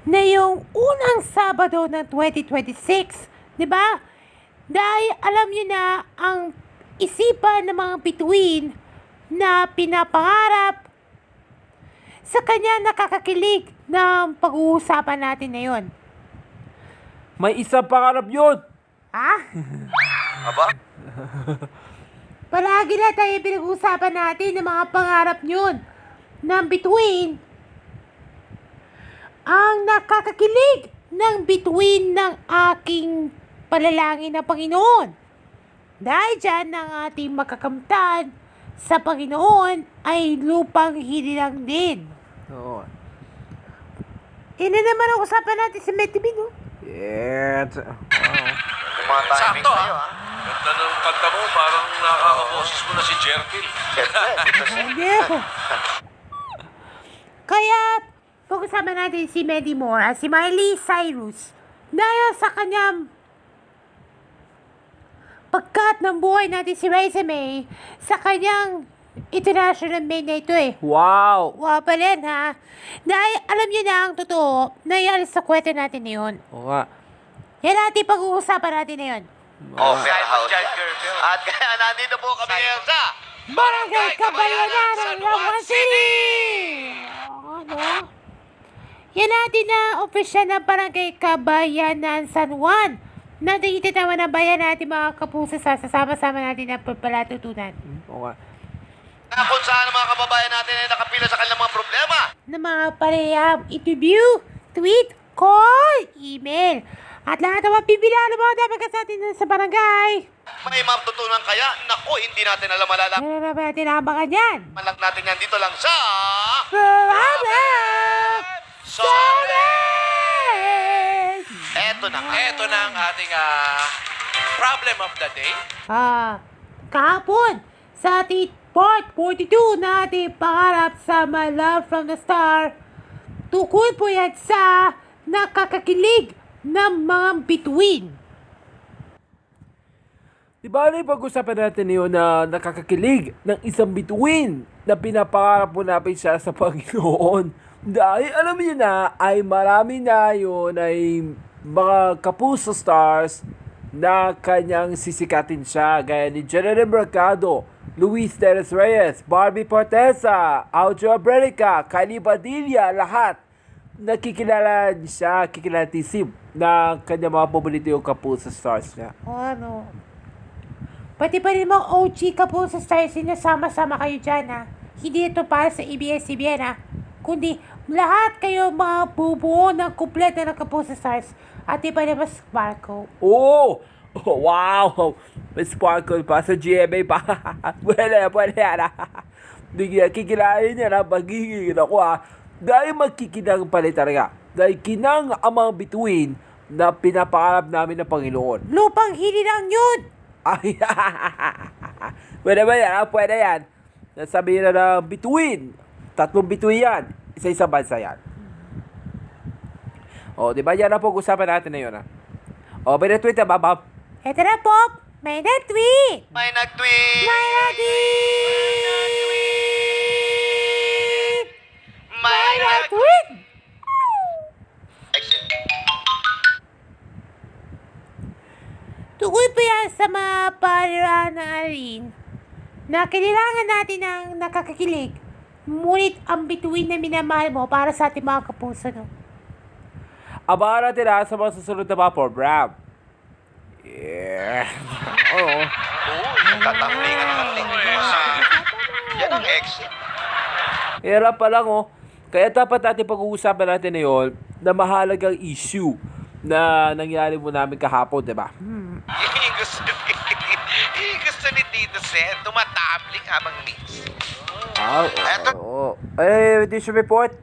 na yung unang Sabado ng 2026, di ba? Dahil alam niyo na ang isipan ng mga bituin na pinapangarap sa kanya nakakakilig ng pag-uusapan natin ngayon. May isang pangarap yun. Ha? Aba? Palagi na tayo pinag-uusapan natin ng mga pangarap yun ng bituin. Ang nakakakilig ng bituin ng aking panalangin na Panginoon. Dahil dyan ang ating makakamtan sa Panginoon ay lupang hinilang din. Oo. Ina naman ang usapan natin sa Metibi, no? Yes. Wow. Yung mga timing Sakto, sa'yo, ha? Ganda ng kanta mo, parang nakakaboses mo na si Jervin. Siyempre, ito siya. Hindi. Kaya, pag-usapan natin si Medi Moore at si Miley Cyrus dahil sa kanyang pagkat ng buhay natin si Resume sa kanyang international main na ito eh. Wow. Wow pa rin ha. Dahil alam niyo na ang totoo nangyari sa kwento natin na yun. Oo nga. Yan natin pag-uusapan natin na yun. Oh, fair house. Giant Girl. At kaya nandito po kami ngayon sa... Barangay Kabayanan ng Lawan City! Ano? Yan natin na opisyal na Barangay Kabayanan San Juan na tinitinawa ng bayan natin mga kapuso sa sasama-sama natin na pagpalatutunan Oo nga. Na kung saan ang mga kababayan natin ay nakapila sa kanilang mga problema. ng mga parehab, interview, tweet, call, email. At lahat ng mga pipilaan mo dapat ka sa atin sa barangay. May matutunan kaya? Naku, hindi natin alam malala. Ano na ba natin abangan yan? Malang natin yan dito lang sa... Problem! Solid! Eto na nga. Ito na ang ating problem of the day. Kahapon, sa ating part 42 na ating pangarap sa My Love from the Star, tukol po yan sa nakakakilig ng mga bituin. Di ba ano yung pag-usapan natin yun na nakakakilig ng isang bituin na pinapangarap po natin siya sa Panginoon? Dahil alam niyo na ay marami na yun ay mga kapuso stars na kanyang sisikatin siya gaya ni General Mercado, Luis Teres Reyes, Barbie Portesa, Audio Abrerica, Kylie Badilla, lahat nakikilala siya, kikilatisim na kanyang mga paborito yung kapuso stars niya. O ano? Pati pa rin mga OG ka po sa stars, sinasama-sama kayo dyan ha. Hindi ito para sa ABS-CBN ha. Kundi lahat kayo mga bubuo ng kumpleto ng Kapuso Stars. At iba na mas Sparkle. Oh! Oh, wow! May sparkle pa sa GMA pa. Pwede yan ha. Bigyan, kikilain niya na pagiging ako ha. Dahil magkikinang pala talaga. Dahil kinang ang mga bituin na pinapangarap namin ng Panginoon. Lupang hinilang yun! Ay, pwede ba yan ha? Pwede yan. Nasabihin na ng bituin. 3 bituin yan. Isa-isang bansa yan. O, di ba yan ang pag-usapan natin na yun ha? O, may na-tweet na ba, Bob? Eto na Pop! May na-tweet! May nag-tweet! May na-tweet! May na-tweet! Exit. Tukoy pa yan sa mga paraan ng alin na kailangan natin ng nakakakilig. Ngunit ang bituin na minamahal mo para sa ating mga kapuso, no? Abangan natin ha sa mga susunod na mga program. Yeah. Oo. Tatamblingan naman din. Yan ang exit. Hirap pa lang oh. Kaya dapat natin pag-uusapan natin na yun na mahalagang issue na nangyari mo namin kahapon, di ba? Yung gusto ni Tito Sen, tumatabling habang mix. Eto. Oo. Eh, tissue report.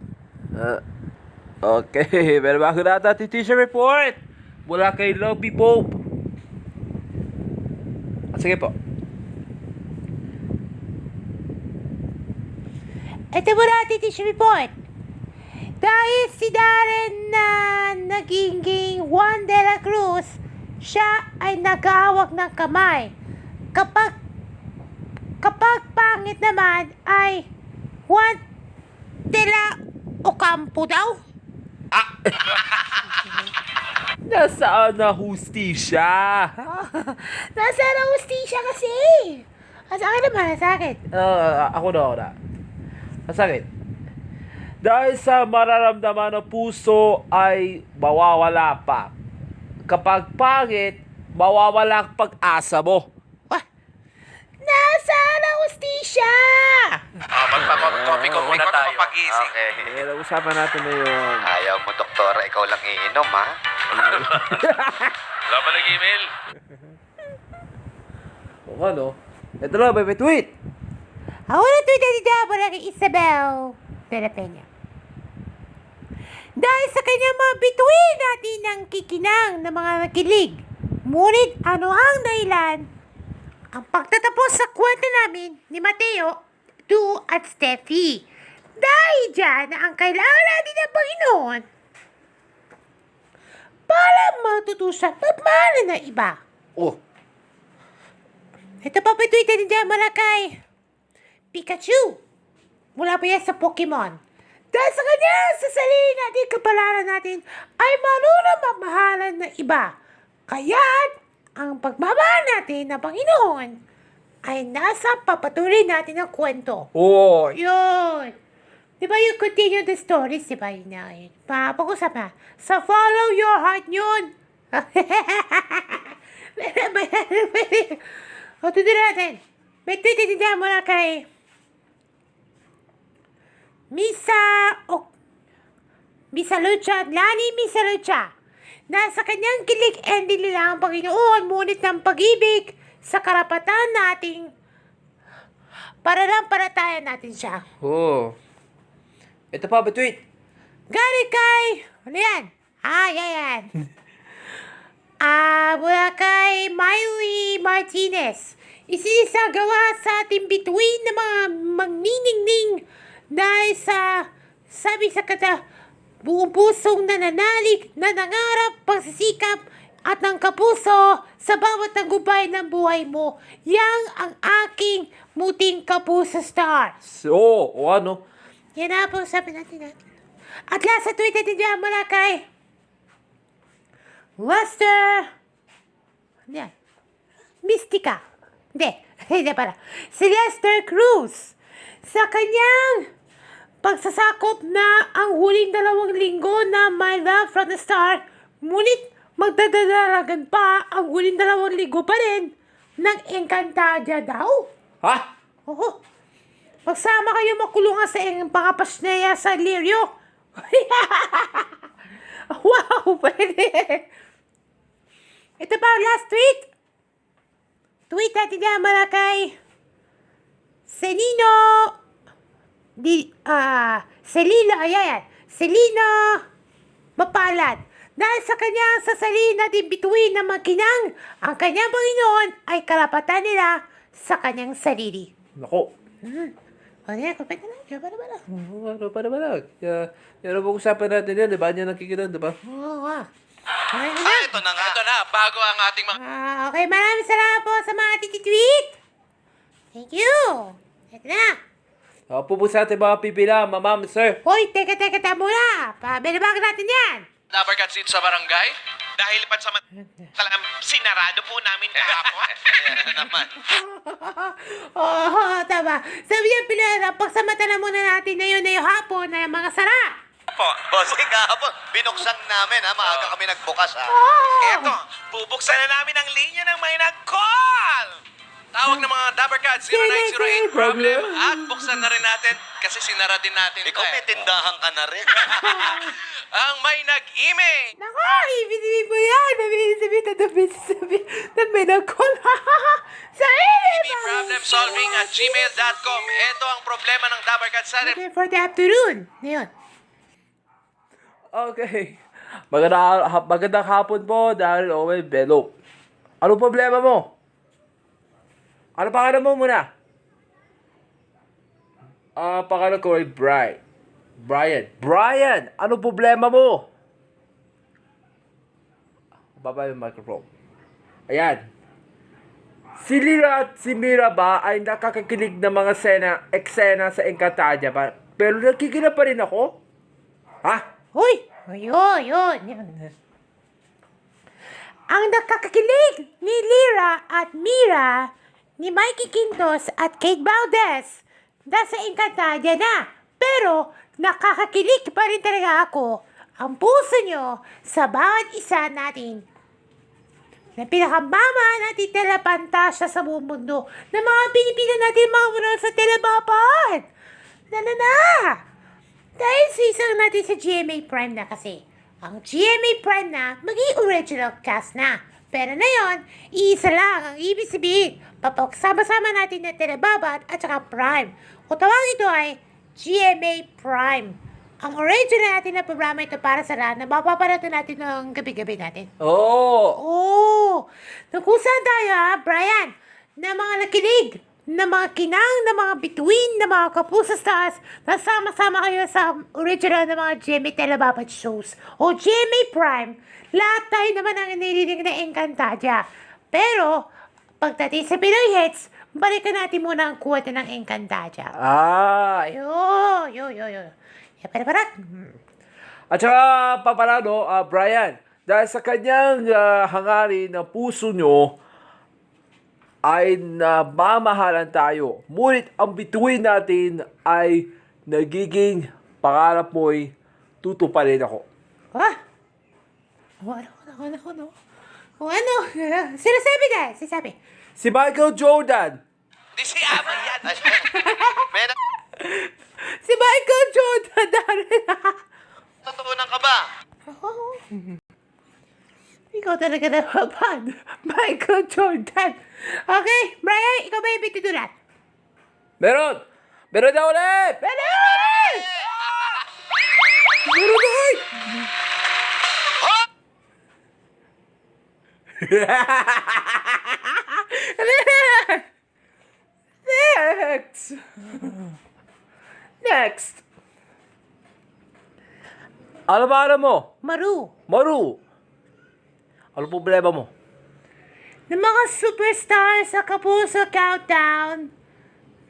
Okay, pero bago natin tissue report mula kay Lobby Pope. Sige po. Ito muna ang tissue report. Dahil si Darren na naging Juan de la Cruz, siya ay naghahawak ng kamay. Kapag pangit naman ay Juan de la Ocampo daw. Ah, Nasaan na hustisya? Nasaan ang hustisya kasi? Sa akin naman, sa akin. Ako na. Masakit. Dahil sa mararamdaman ng puso ay mawawala pa. Kapag pangit, mawawala ang pag-asa mo. Nasaan ang hustisya? Magpa-coffee ko muna tayo. Pag-ising. Eh, usapan natin na yun. Ayaw mo, doktora, ikaw lang iinom, ha? Wala ba nag-email? O ano? Ito na, may tweet. Ako na tweet na dito mula kay Isabel de la Peña. Dahil sa kanyang mga bituin natin ng kikinang ng mga nakilig. Ngunit ano ang dahilan? Ang pagtatapos sa kwento namin ni Mateo, Du at Steffi. Dahil dyan na ang kailangan natin ng Panginoon para matutusan pagmana ng iba. Oh, Ito pa pa tweet din dyan mula kay Pikachu. Mula pa yan sa Pokemon. Dahil sa kanya, sa sarili natin, kapalaran natin, ay marunong magmahalan ng iba. Kaya, ang pagmamahal natin ng Panginoon ay nasa papatuloy natin ang kwento. oh, Yun. Di ba you continue the stories, di ba yun na yun? Pag-usap na. Sa follow your heart yun. O, tuloy natin. May tweet din dyan mula kay Misa Lucha, Lani Misa Lucha. Nasa kanyang kilig and nila ang Panginoon, ngunit ng pag-ibig sa karapatan nating pananampalataya natin siya. oh. Ito pa, may tweet. Galing kay, ano yan? Yan. Mula kay Miley Martinez. Isisagawa sa ating bituin ng mga magniningning dahil sa, sabi sa kata, buong pusong nananalig, nanangarap, pagsisikap, at ng kapuso sa bawat tagumpay ng buhay mo. Yang ang aking muting kapuso stars. So, o ano? Yan na po, sabi natin. At last sa tweet natin dyan mula kay Lester. Ano yan? Mystica. Hindi pala. Si Lester Cruz. Sa kanyang pagsasakop na ang huling 2 linggo na My Love from the Star, ngunit magdadaragan pa ang huling 2 linggo pa rin ng Encantadia daw. Ha? Oo. Magsama kayo makulungan sa pangapasneya sa Lirio. Wow, pwede. Ito pa ang last tweet. Tweet natin na mula kay Selino Mapalad. Dahil sa kanyang sasalin natin bituin na maginang, ang kanyang Panginoon ay karapatan nila sa kanyang sarili. Nako. O yan, kumpenta na. Ano pa naman lang. Yan ang pag-usapan natin yan. Diba? Yan nakikilan, diba? Oo nga. Okay na. Ito na nga. Ito na, bago ang ating mga... Okay, maraming salamat po sa mga tititweet. Thank you. Ito na. Po po sa ating mga pipila, ma'am, sir. Hoy, teka muna. Pabelabag natin yan. Number cut seat sa barangay? Dahil talagang sinarado po namin kahapon. Yan naman. Oo, tama. Sabi niya, Pilar, pagsamantala muna natin na yun hapon na mga sara. Po, boss, kahapon, binuksan namin, ha? Maaga kami nagbukas, ha? Eto, bubuksan na namin ang linya ng may nag-call! Tawag ng mga Dapper Cats 0908 problem at buksan na rin natin kasi sinara din natin. Ikaw may tindahan ka na rin. Ang may nag-email. Nako, ibig mo yan. Sabi na may nag-call. Problemsolving@gmail.com. Ito ang problema ng Dapper Cats sa atin. Okay, for the afternoon. Ngayon. Okay. Magandang hapon po dahil Owen Bello. Ano problema mo? Ano pangalan mo muna? Pangalan ko ay Brian, ano problema mo? Baba yung microphone. Ayan. Si Lira at si Mira ba ay nakakakilig ng mga eksena sa Encantadia ba? Pero nakikinig pa rin ako? Ha? Hoy, O yun. Ang nakakakilig ni Lyra at Mira, ni Mikey Quintos at Kate Valdez, nasa Encantadia na. Pero nakakakilig pa rin talaga ako ang puso nyo sa bawat isa natin. Na pinakamama natin telepantasya sa buong mundo na mga Pilipino natin mga sa telebapan. Na. Dahil sa isang natin sa GMA Prime na kasi. Ang GMA Prime na, maging original cast na. Pero na yon, iisa lang ang ibig sabihin. Papagsama-sama natin na Telebabat at saka Prime. O tawag ito ay GMA Prime. Ang original natin na programa ito para sa lahat na mapapanood natin ng gabi-gabi natin. Oo. Kung saan tayo Brian, na mga nakilig, na mga kinang, na mga bituin, na mga kapuso stars, na sama-sama kayo sa original na mga GMA Telebabat shows o GMA Prime. Lahat tayo naman ang nililig na Encantadia. Pero, pagdating sa Pinoy Hits, balikan natin muna ang kwento ng Encantadia. Yo. Pero. At saka, paparado, Brian, dahil sa kanyang hangarin ng puso nyo, ay namamahalan tayo. Ngunit ang bituin natin ay nagiging pangarap mo'y tutuparin ako. Ano? Sinasabi na? Sinasabi. Si Michael Jordan. Di si Ama yan. May Si Michael Jordan dahil natutunan ka ba? Ikaw talaga naman. Michael Jordan. Okay, Brian, ikaw ba yung bitutunan? Meron na ulit! Meron! Next. Ano ba mo? Maru. Ano problema mo? Ng mga superstars sa Kapuso Countdown,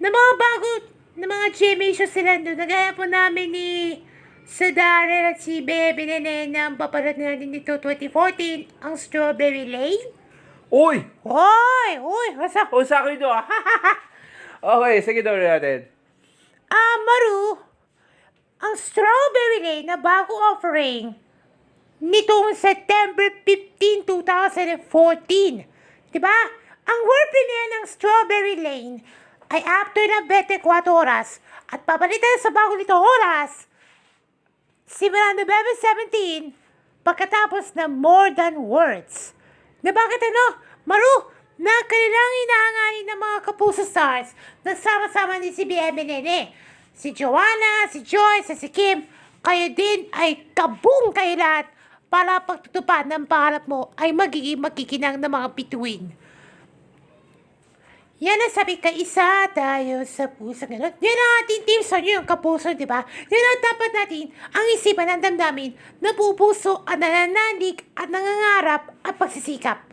ng mga bago, ng mga GMA shows sila doon, nagaya po namin ni sa Darrell at si Bebe Nene na paparad natin dito 2014, ang Strawberry Lane. Uy! Basta. O sa akin ito Okay, sige daw natin. Maru, ang Strawberry Lane na bago offering nitong September 15, 2014. Diba? Ang world premiere ng Strawberry Lane ay after na 24 oras at papalitan sa bago nito oras simula November 17 pagkatapos ng More Than Words. Na bakit Maru, na kanilang inahanganin ng mga Kapuso stars na sama-sama ni si BM Nene, si Joanna, si Joyce, si Kim, kayo din ay kabung kayo lahat para pagtutupad ng pangarap mo ay magiging makikinang ng mga bituin. Yan ang sabi ka, isa tayo sa puso. Ganun. Yan ang ating team song, yung Kapuso, di ba? Yan ang dapat natin, ang isipan ng damdamin, na pupuso at nananalig at nangangarap at pagsisikap.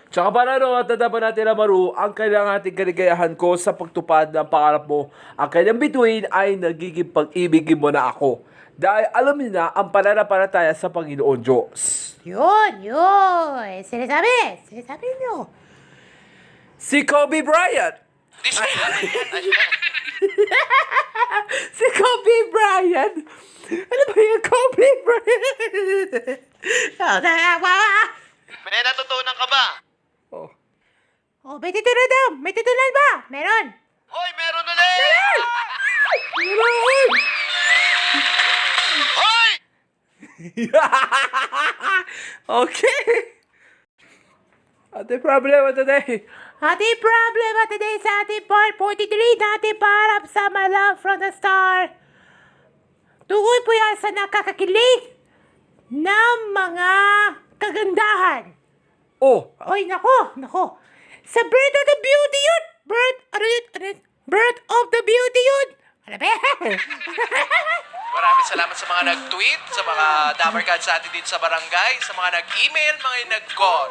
Tsaka para at dapat natin na Maru, ang kailangan ating kaligayahan ko sa pagtupad ng pangarap mo. Ang kanyang bituin ay nagiging pag-ibigin mo na ako. Dahil alam niyo na ang pananampalataya sa Panginoon Diyos. Yun. Sinasabi nyo. Si Kobe Bryant. Di si Ama yan. Si Kobe Bryant. Ano ba yung Kobe Bryant? May natutunan ka ba? May tutunan daw. May tutunan ba? Meron. Hoy, meron ulit! Hoy! Okay. Ating problema today. Ating problema today sa ating part 43 na ating parap sa My Love from the Star. Tukoy po yan sa nakakakilig ng mga kagandahan. Oy, nako. Sa Birth of the Beauty yun. Birth of the Beauty yun. Ano ba? Maraming salamat sa mga nag-tweet, sa mga Dapper Cats sa atin dito sa barangay, sa mga nag-email, mga nag-call.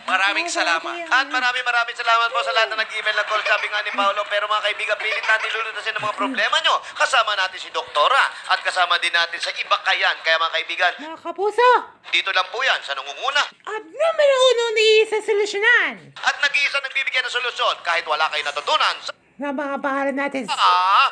Maraming salamat. At maraming salamat po sa lahat na nag-email na call. Sabi nga ni Paolo, pero mga kaibigan, pilit natin lulutasin ang mga problema nyo. Kasama natin si Doktora at kasama din natin sa iba kayan. Kaya mga kaibigan, Mga kapuso, dito lang po yan sa nangunguna. at numero uno ni sa solusyonan At nag-iisa nagbibigay ng solusyon kahit wala kayo natutunan. ng mga pangalan natin. Ah,